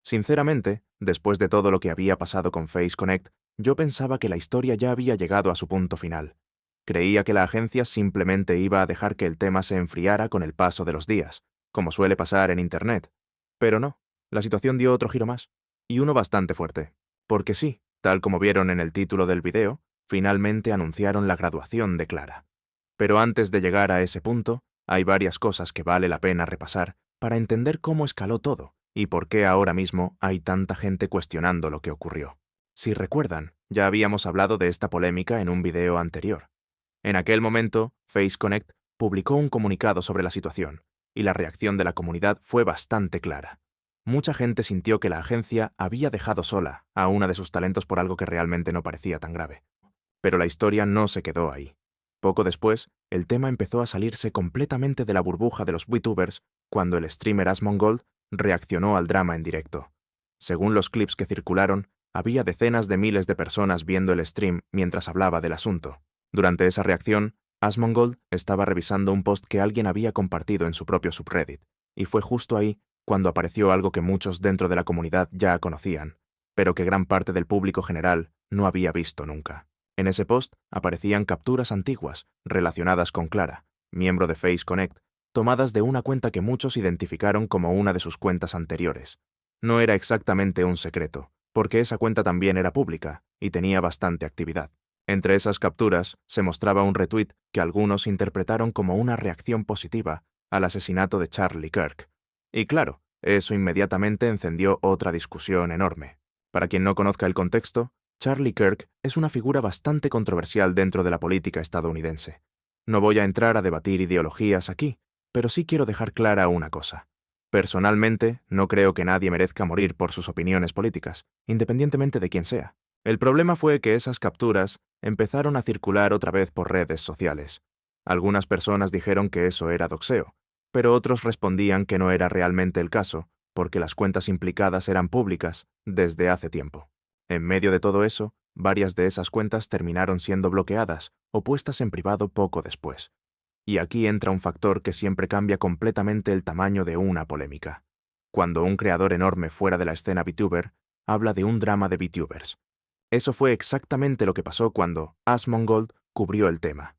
Sinceramente, después de todo lo que había pasado con Face Connect, yo pensaba que la historia ya había llegado a su punto final. Creía que la agencia simplemente iba a dejar que el tema se enfriara con el paso de los días, como suele pasar en Internet. Pero no, la situación dio otro giro más, y uno bastante fuerte. Porque sí, tal como vieron en el título del video, finalmente anunciaron la graduación de Clara. Pero antes de llegar a ese punto, hay varias cosas que vale la pena repasar para entender cómo escaló todo y por qué ahora mismo hay tanta gente cuestionando lo que ocurrió. Si recuerdan, ya habíamos hablado de esta polémica en un video anterior. En aquel momento, Face Connect publicó un comunicado sobre la situación, y la reacción de la comunidad fue bastante clara. Mucha gente sintió que la agencia había dejado sola a una de sus talentos por algo que realmente no parecía tan grave. Pero la historia no se quedó ahí. Poco después, el tema empezó a salirse completamente de la burbuja de los VTubers cuando el streamer Asmongold reaccionó al drama en directo. Según los clips que circularon, había decenas de miles de personas viendo el stream mientras hablaba del asunto. Durante esa reacción, Asmongold estaba revisando un post que alguien había compartido en su propio subreddit, y fue justo ahí cuando apareció algo que muchos dentro de la comunidad ya conocían, pero que gran parte del público general no había visto nunca. En ese post aparecían capturas antiguas relacionadas con Clara, miembro de Face Connect, tomadas de una cuenta que muchos identificaron como una de sus cuentas anteriores. No era exactamente un secreto, porque esa cuenta también era pública y tenía bastante actividad. Entre esas capturas se mostraba un retweet que algunos interpretaron como una reacción positiva al asesinato de Charlie Kirk. Y claro, eso inmediatamente encendió otra discusión enorme. Para quien no conozca el contexto, Charlie Kirk es una figura bastante controversial dentro de la política estadounidense. No voy a entrar a debatir ideologías aquí, pero sí quiero dejar clara una cosa. Personalmente, no creo que nadie merezca morir por sus opiniones políticas, independientemente de quién sea. El problema fue que esas capturas empezaron a circular otra vez por redes sociales. Algunas personas dijeron que eso era doxeo, pero otros respondían que no era realmente el caso, porque las cuentas implicadas eran públicas desde hace tiempo. En medio de todo eso, varias de esas cuentas terminaron siendo bloqueadas o puestas en privado poco después. Y aquí entra un factor que siempre cambia completamente el tamaño de una polémica. Cuando un creador enorme fuera de la escena VTuber habla de un drama de VTubers. Eso fue exactamente lo que pasó cuando Asmongold cubrió el tema.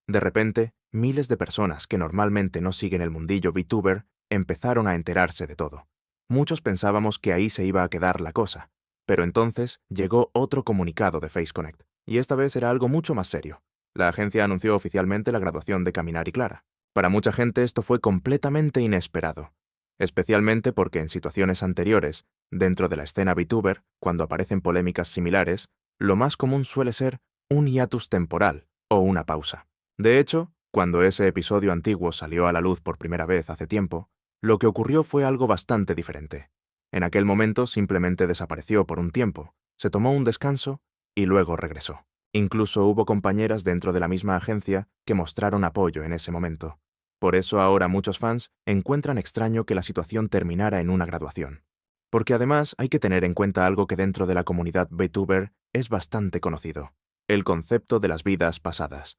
De repente, miles de personas que normalmente no siguen el mundillo VTuber empezaron a enterarse de todo. Muchos pensábamos que ahí se iba a quedar la cosa, pero entonces llegó otro comunicado de Face Connect, y esta vez era algo mucho más serio. La agencia anunció oficialmente la graduación de Caminar y Clara. Para mucha gente esto fue completamente inesperado, especialmente porque en situaciones anteriores, dentro de la escena VTuber, cuando aparecen polémicas similares, lo más común suele ser un hiatus temporal o una pausa. De hecho, cuando ese episodio antiguo salió a la luz por primera vez hace tiempo, lo que ocurrió fue algo bastante diferente. En aquel momento simplemente desapareció por un tiempo, se tomó un descanso y luego regresó. Incluso hubo compañeras dentro de la misma agencia que mostraron apoyo en ese momento. Por eso ahora muchos fans encuentran extraño que la situación terminara en una graduación. Porque además hay que tener en cuenta algo que dentro de la comunidad VTuber es bastante conocido: el concepto de las vidas pasadas.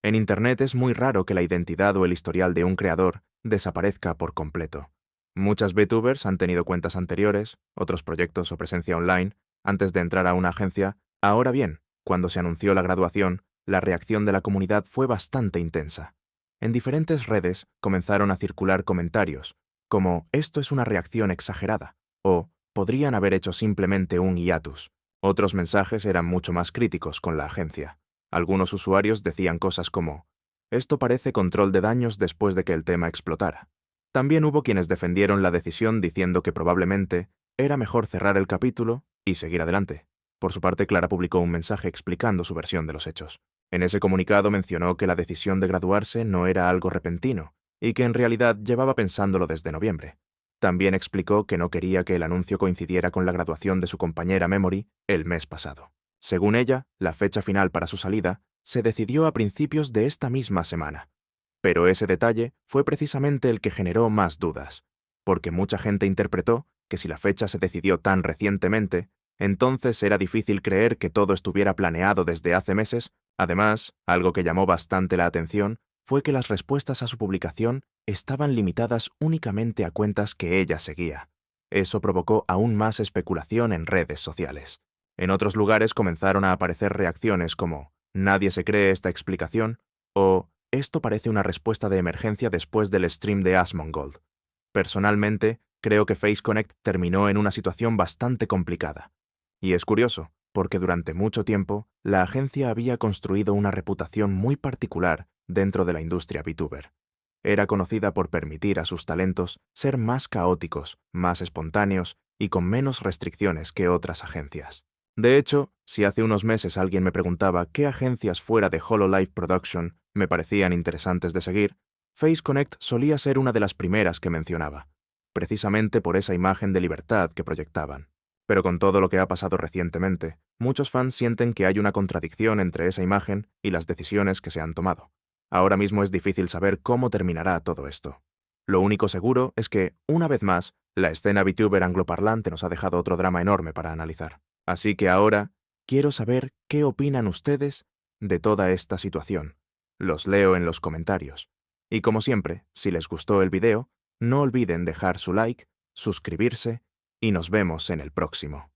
En Internet es muy raro que la identidad o el historial de un creador desaparezca por completo. Muchas VTubers han tenido cuentas anteriores, otros proyectos o presencia online, antes de entrar a una agencia. Ahora bien, cuando se anunció la graduación, la reacción de la comunidad fue bastante intensa. En diferentes redes comenzaron a circular comentarios, como «esto es una reacción exagerada» o «podrían haber hecho simplemente un hiatus». Otros mensajes eran mucho más críticos con la agencia. Algunos usuarios decían cosas como «esto parece control de daños después de que el tema explotara». También hubo quienes defendieron la decisión diciendo que probablemente era mejor cerrar el capítulo y seguir adelante. Por su parte, Clara publicó un mensaje explicando su versión de los hechos. En ese comunicado mencionó que la decisión de graduarse no era algo repentino y que en realidad llevaba pensándolo desde noviembre. También explicó que no quería que el anuncio coincidiera con la graduación de su compañera Memory el mes pasado. Según ella, la fecha final para su salida se decidió a principios de esta misma semana. Pero ese detalle fue precisamente el que generó más dudas, porque mucha gente interpretó que si la fecha se decidió tan recientemente, entonces era difícil creer que todo estuviera planeado desde hace meses. Además, algo que llamó bastante la atención fue que las respuestas a su publicación estaban limitadas únicamente a cuentas que ella seguía. Eso provocó aún más especulación en redes sociales. En otros lugares comenzaron a aparecer reacciones como «nadie se cree esta explicación» o «esto parece una respuesta de emergencia después del stream de Asmongold». Personalmente, creo que Face Connect terminó en una situación bastante complicada. Y es curioso, porque durante mucho tiempo, la agencia había construido una reputación muy particular dentro de la industria VTuber. Era conocida por permitir a sus talentos ser más caóticos, más espontáneos y con menos restricciones que otras agencias. De hecho, si hace unos meses alguien me preguntaba qué agencias fuera de Hololive Production me parecían interesantes de seguir, Face Connect solía ser una de las primeras que mencionaba, precisamente por esa imagen de libertad que proyectaban. Pero con todo lo que ha pasado recientemente, muchos fans sienten que hay una contradicción entre esa imagen y las decisiones que se han tomado. Ahora mismo es difícil saber cómo terminará todo esto. Lo único seguro es que, una vez más, la escena VTuber angloparlante nos ha dejado otro drama enorme para analizar. Así que ahora, quiero saber qué opinan ustedes de toda esta situación. Los leo en los comentarios. Y como siempre, si les gustó el video, no olviden dejar su like, suscribirse y nos vemos en el próximo.